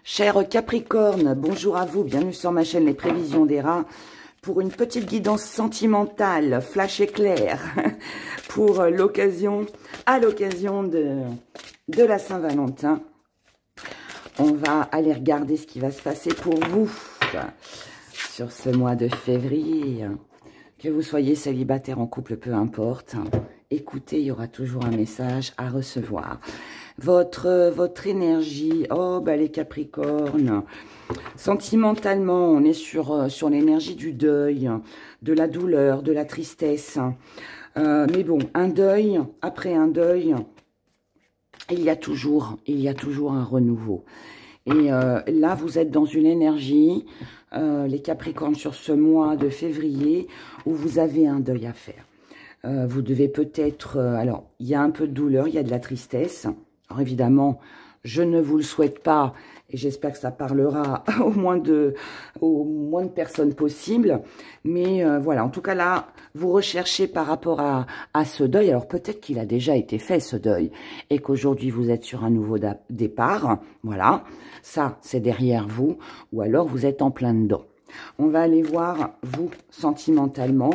Cher Capricorne, bonjour à vous, bienvenue sur ma chaîne Les Prévisions des Rats pour une petite guidance sentimentale, flash éclair, pour l'occasion, à l'occasion de la Saint-Valentin. On va aller regarder ce qui va se passer pour vous sur ce mois de février. Que vous soyez célibataire, en couple, peu importe. Écoutez, il y aura toujours un message à recevoir. Votre énergie, oh bah les Capricornes, sentimentalement, on est sur l'énergie du deuil, de la douleur, de la tristesse. Mais bon, un deuil, après un deuil, il y a toujours un renouveau. Et là, vous êtes dans une énergie, les Capricornes, sur ce mois de février, où vous avez un deuil à faire. Vous devez peut-être... alors, il y a un peu de douleur, il y a de la tristesse. Alors, évidemment, je ne vous le souhaite pas, et j'espère que ça parlera au moins de personnes possible. Mais voilà, en tout cas, là, vous recherchez par rapport à ce deuil. Alors, peut-être qu'il a déjà été fait, ce deuil, et qu'aujourd'hui, vous êtes sur un nouveau départ. Voilà, ça, c'est derrière vous, ou alors vous êtes en plein dedans. On va aller voir, vous, sentimentalement,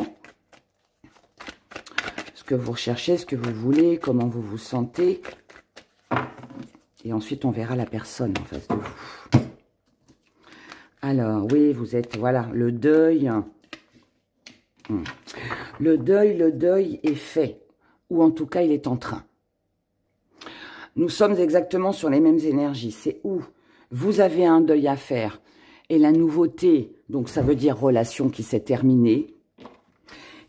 ce que vous recherchez, ce que vous voulez, comment vous vous sentez. Et ensuite, on verra la personne en face de vous. Alors, oui, vous êtes, voilà, le deuil. Le deuil est fait. Ou en tout cas, il est en train. Nous sommes exactement sur les mêmes énergies. C'est où vous avez un deuil à faire. Et la nouveauté, donc ça veut dire relation qui s'est terminée.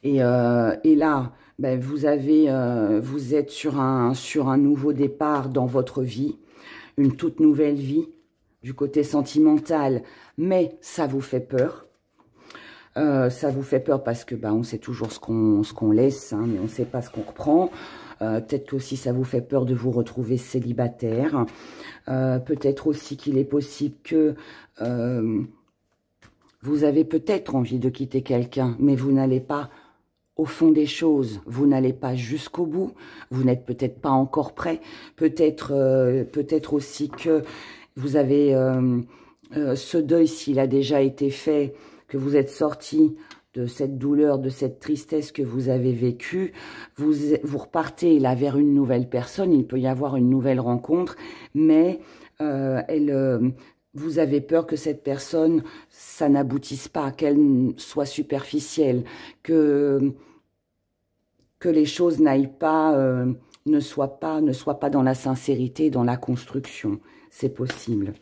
Et là, ben, vous êtes sur un nouveau départ dans votre vie. Une toute nouvelle vie du côté sentimental, mais ça vous fait peur. Ça vous fait peur parce que bah, on sait toujours ce qu'on laisse, hein, mais on ne sait pas ce qu'on reprend. Peut-être aussi ça vous fait peur de vous retrouver célibataire. Peut-être aussi qu'il est possible que vous avez peut-être envie de quitter quelqu'un, mais vous n'allez pas au fond des choses, vous n'allez pas jusqu'au bout, vous n'êtes peut-être pas encore prêt, peut-être aussi que vous avez ce deuil, s'il a déjà été fait, que vous êtes sorti de cette douleur, de cette tristesse que vous avez vécue, vous repartez là vers une nouvelle personne, il peut y avoir une nouvelle rencontre, mais vous avez peur que cette personne, ça n'aboutisse pas, qu'elle soit superficielle, que les choses n'aillent pas, ne soient pas dans la sincérité, dans la construction. C'est possible.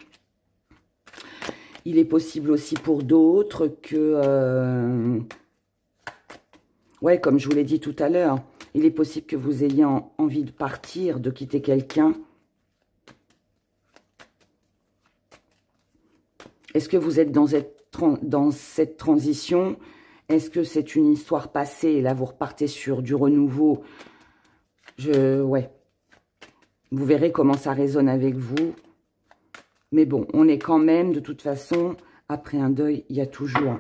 Il est possible aussi pour d'autres que... ouais, comme je vous l'ai dit tout à l'heure, il est possible que vous ayez envie de partir, de quitter quelqu'un. Est-ce que vous êtes dans cette transition? Est-ce que c'est une histoire passée et là vous repartez sur du renouveau? Ouais. Vous verrez comment ça résonne avec vous. Mais bon, on est quand même, de toute façon, après un deuil, il y a toujours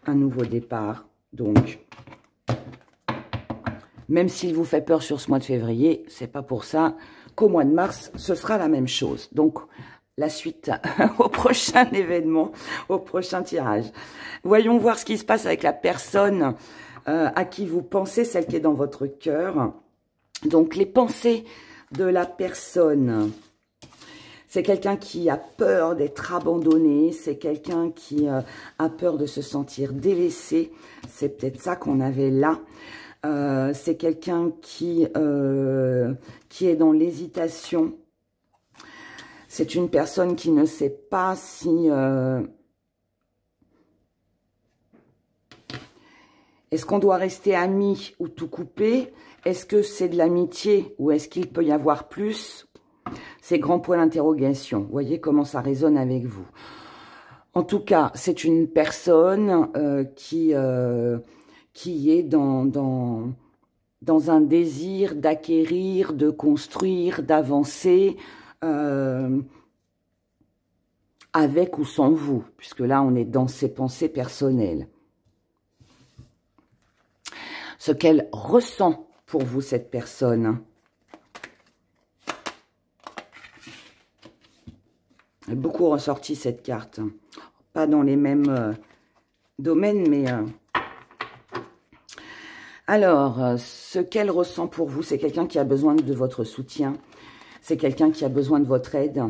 un nouveau départ. Donc, même s'il vous fait peur sur ce mois de février, c'est pas pour ça qu'au mois de mars, ce sera la même chose. Donc, la suite au prochain événement, au prochain tirage. Voyons voir ce qui se passe avec la personne à qui vous pensez, celle qui est dans votre cœur. Donc, les pensées de la personne. C'est quelqu'un qui a peur d'être abandonné. C'est quelqu'un qui a peur de se sentir délaissé. C'est peut-être ça qu'on avait là. C'est quelqu'un qui est dans l'hésitation. C'est une personne qui ne sait pas si... est-ce qu'on doit rester amis ou tout couper? Est-ce que c'est de l'amitié ou est-ce qu'il peut y avoir plus? C'est grand point d'interrogation. Vous voyez comment ça résonne avec vous. En tout cas, c'est une personne qui est dans un désir d'acquérir, de construire, d'avancer, avec ou sans vous, puisque là, on est dans ses pensées personnelles. Ce qu'elle ressent pour vous, cette personne. beaucoup ressorti cette carte. Pas dans les mêmes domaines, mais... Alors, ce qu'elle ressent pour vous, c'est quelqu'un qui a besoin de votre soutien. C'est quelqu'un qui a besoin de votre aide.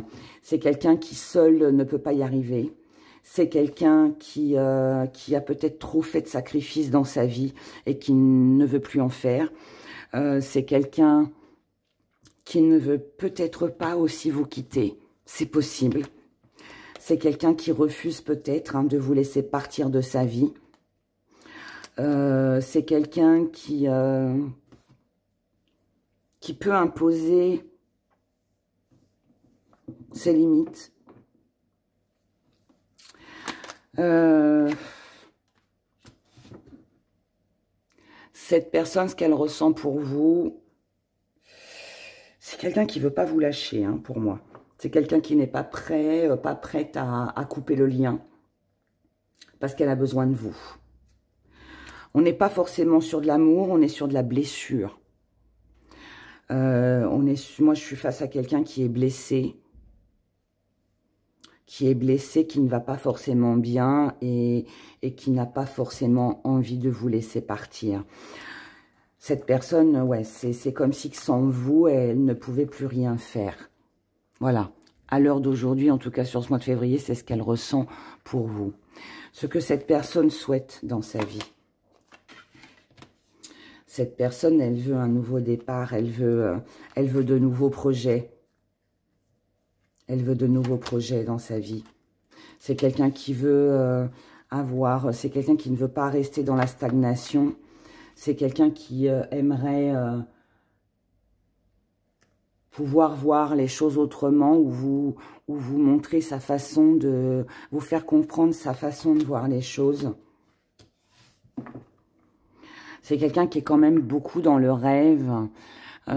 C'est quelqu'un qui seul ne peut pas y arriver. C'est quelqu'un qui a peut-être trop fait de sacrifices dans sa vie et qui ne veut plus en faire. C'est quelqu'un qui ne veut peut-être pas aussi vous quitter. C'est possible. C'est quelqu'un qui refuse peut-être de vous laisser partir de sa vie. C'est quelqu'un qui peut imposer ses limites. Cette personne, ce qu'elle ressent pour vous, c'est quelqu'un qui ne veut pas vous lâcher, pour moi. C'est quelqu'un qui n'est pas prêt, pas prête à couper le lien, parce qu'elle a besoin de vous. On n'est pas forcément sur de l'amour, on est sur de la blessure. Moi, je suis face à quelqu'un qui est blessé, qui ne va pas forcément bien et qui n'a pas forcément envie de vous laisser partir. Cette personne, ouais, c'est comme si sans vous, elle ne pouvait plus rien faire. Voilà. À l'heure d'aujourd'hui, en tout cas sur ce mois de février, c'est ce qu'elle ressent pour vous. Ce que cette personne souhaite dans sa vie. Cette personne, elle veut un nouveau départ, elle veut de nouveaux projets. Elle veut de nouveaux projets dans sa vie. C'est quelqu'un qui veut c'est quelqu'un qui ne veut pas rester dans la stagnation. C'est quelqu'un qui aimerait pouvoir voir les choses autrement ou vous montrer sa façon de... vous faire comprendre sa façon de voir les choses. C'est quelqu'un qui est quand même beaucoup dans le rêve.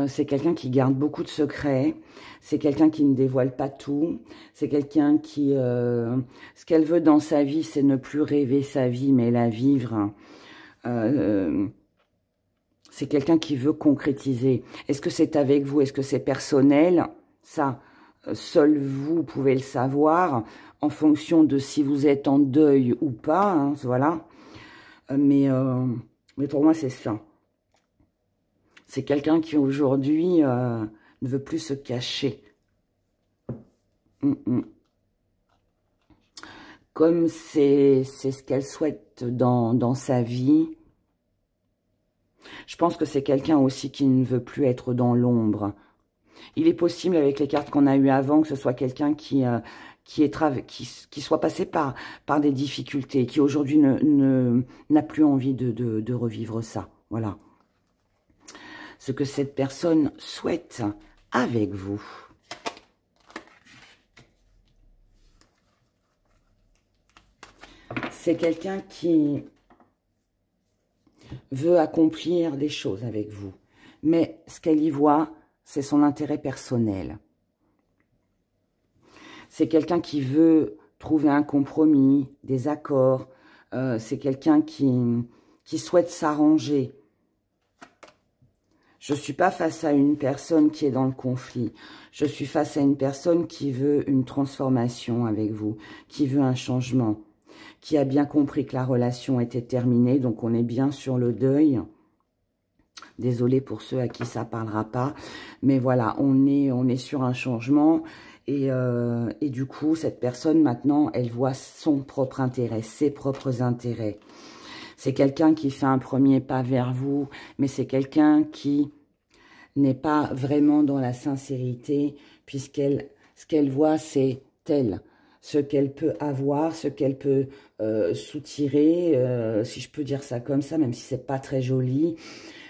C'est quelqu'un qui garde beaucoup de secrets. C'est quelqu'un qui ne dévoile pas tout. C'est quelqu'un qui... ce qu'elle veut dans sa vie, c'est ne plus rêver sa vie, mais la vivre. C'est quelqu'un qui veut concrétiser. Est-ce que c'est avec vous? Est-ce que c'est personnel? Ça, seul vous pouvez le savoir en fonction de si vous êtes en deuil ou pas. Voilà. Mais pour moi, c'est ça. C'est quelqu'un qui aujourd'hui ne veut plus se cacher. Comme c'est ce qu'elle souhaite dans sa vie. Je pense que c'est quelqu'un aussi qui ne veut plus être dans l'ombre. Il est possible avec les cartes qu'on a eues avant que ce soit quelqu'un qui soit passé par des difficultés, qui aujourd'hui n'a plus envie de revivre ça. Voilà. Ce que cette personne souhaite avec vous. C'est quelqu'un qui veut accomplir des choses avec vous. Mais ce qu'elle y voit, c'est son intérêt personnel. C'est quelqu'un qui veut trouver un compromis, des accords. C'est quelqu'un qui souhaite s'arranger. Je ne suis pas face à une personne qui est dans le conflit. Je suis face à une personne qui veut une transformation avec vous, qui veut un changement, qui a bien compris que la relation était terminée, donc on est bien sur le deuil. Désolée pour ceux à qui ça ne parlera pas, mais voilà, on est sur un changement et du coup, cette personne maintenant, elle voit son propre intérêt, ses propres intérêts. C'est quelqu'un qui fait un premier pas vers vous, mais c'est quelqu'un qui n'est pas vraiment dans la sincérité, ce qu'elle voit, c'est elle, ce qu'elle peut avoir, ce qu'elle peut soutirer, si je peux dire ça comme ça, même si c'est pas très joli,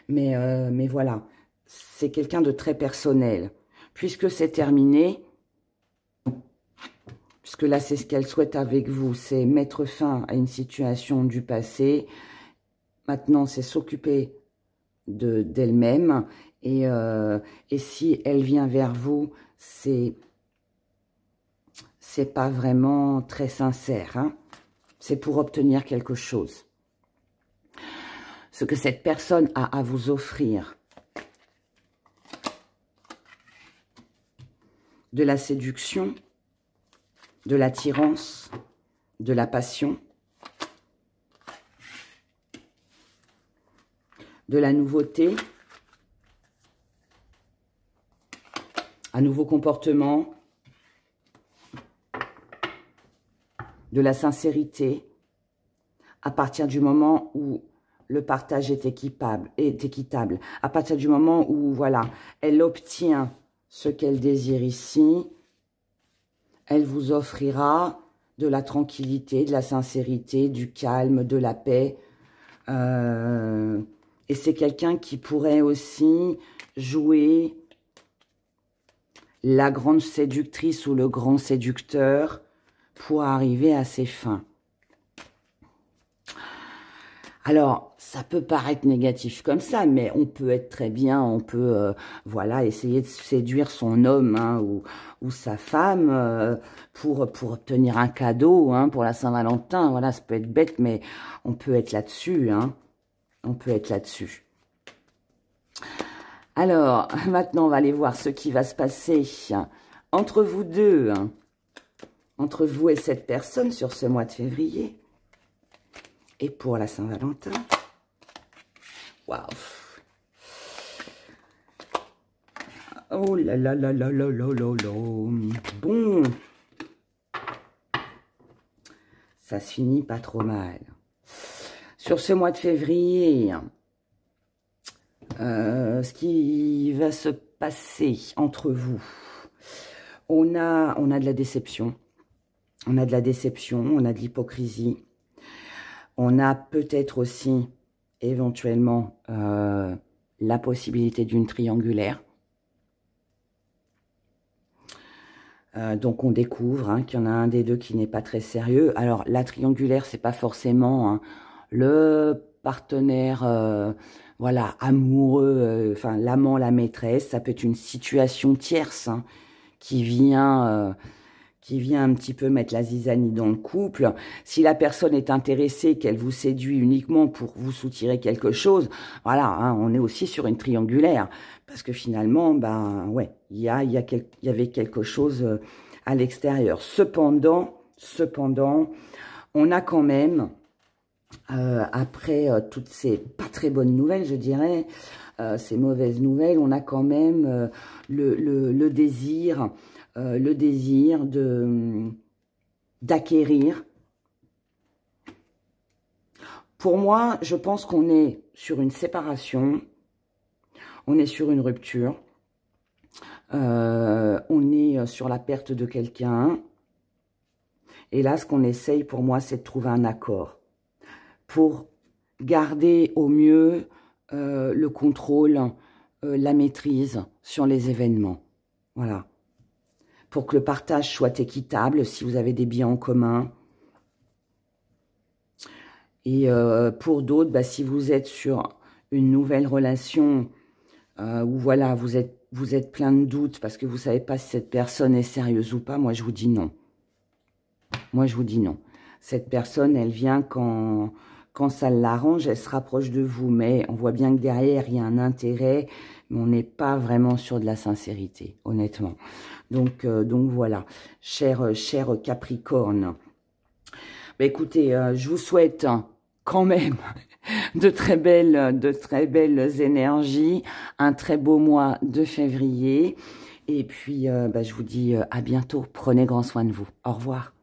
mais voilà, c'est quelqu'un de très personnel. Puisque c'est terminé, puisque là, c'est ce qu'elle souhaite avec vous, c'est mettre fin à une situation du passé. Maintenant, c'est s'occuper d'elle-même. Et si elle vient vers vous, c'est pas vraiment très sincère. C'est pour obtenir quelque chose. Ce que cette personne a à vous offrir. De la séduction. de l'attirance, de la passion, de la nouveauté, un nouveau comportement, de la sincérité, à partir du moment où le partage est équitable, à partir du moment où, voilà, elle obtient ce qu'elle désire ici, elle vous offrira de la tranquillité, de la sincérité, du calme, de la paix. Et c'est quelqu'un qui pourrait aussi jouer la grande séductrice ou le grand séducteur pour arriver à ses fins. Alors, ça peut paraître négatif comme ça, mais on peut être très bien, on peut voilà, essayer de séduire son homme hein, ou sa femme pour obtenir un cadeau hein, pour la Saint-Valentin. Voilà, ça peut être bête, mais on peut être là-dessus. Hein. On peut être là-dessus. Alors, maintenant, on va aller voir ce qui va se passer entre vous deux, hein, entre vous et cette personne sur ce mois de février. Et pour la Saint-Valentin. Waouh. Oh là là là là là là là là. Bon. Ça se finit pas trop mal. Sur ce mois de février, ce qui va se passer entre vous, on a de la déception. On a de la déception, on a de l'hypocrisie. On a peut-être aussi, éventuellement, la possibilité d'une triangulaire. Donc, on découvre hein, qu'il y en a un des deux qui n'est pas très sérieux. Alors, la triangulaire, c'est pas forcément hein, le partenaire, voilà, amoureux, enfin, l'amant, la maîtresse. Ça peut être une situation tierce hein, qui vient un petit peu mettre la zizanie dans le couple. Si la personne est intéressée, qu'elle vous séduit uniquement pour vous soutirer quelque chose, voilà, hein, on est aussi sur une triangulaire. Parce que finalement, ben ouais, il y avait quelque chose à l'extérieur. Cependant, on a quand même, après toutes ces pas très bonnes nouvelles, je dirais, ces mauvaises nouvelles, on a quand même le désir d'acquérir. Pour moi, je pense qu'on est sur une séparation, on est sur une rupture, on est sur la perte de quelqu'un. Et là, ce qu'on essaye pour moi, c'est de trouver un accord pour garder au mieux le contrôle, la maîtrise sur les événements. Voilà. Pour que le partage soit équitable, si vous avez des biens en commun. Et pour d'autres, bah, si vous êtes sur une nouvelle relation où voilà, vous êtes plein de doutes parce que vous ne savez pas si cette personne est sérieuse ou pas, moi je vous dis non. Moi je vous dis non. Cette personne, elle vient quand ça l'arrange, elle se rapproche de vous. Mais on voit bien que derrière, il y a un intérêt, mais on n'est pas vraiment sur de la sincérité, honnêtement. Donc voilà, cher Capricorne. Bah, écoutez, je vous souhaite quand même de très belles énergies, un très beau mois de février. Et puis, bah, je vous dis à bientôt. Prenez grand soin de vous. Au revoir.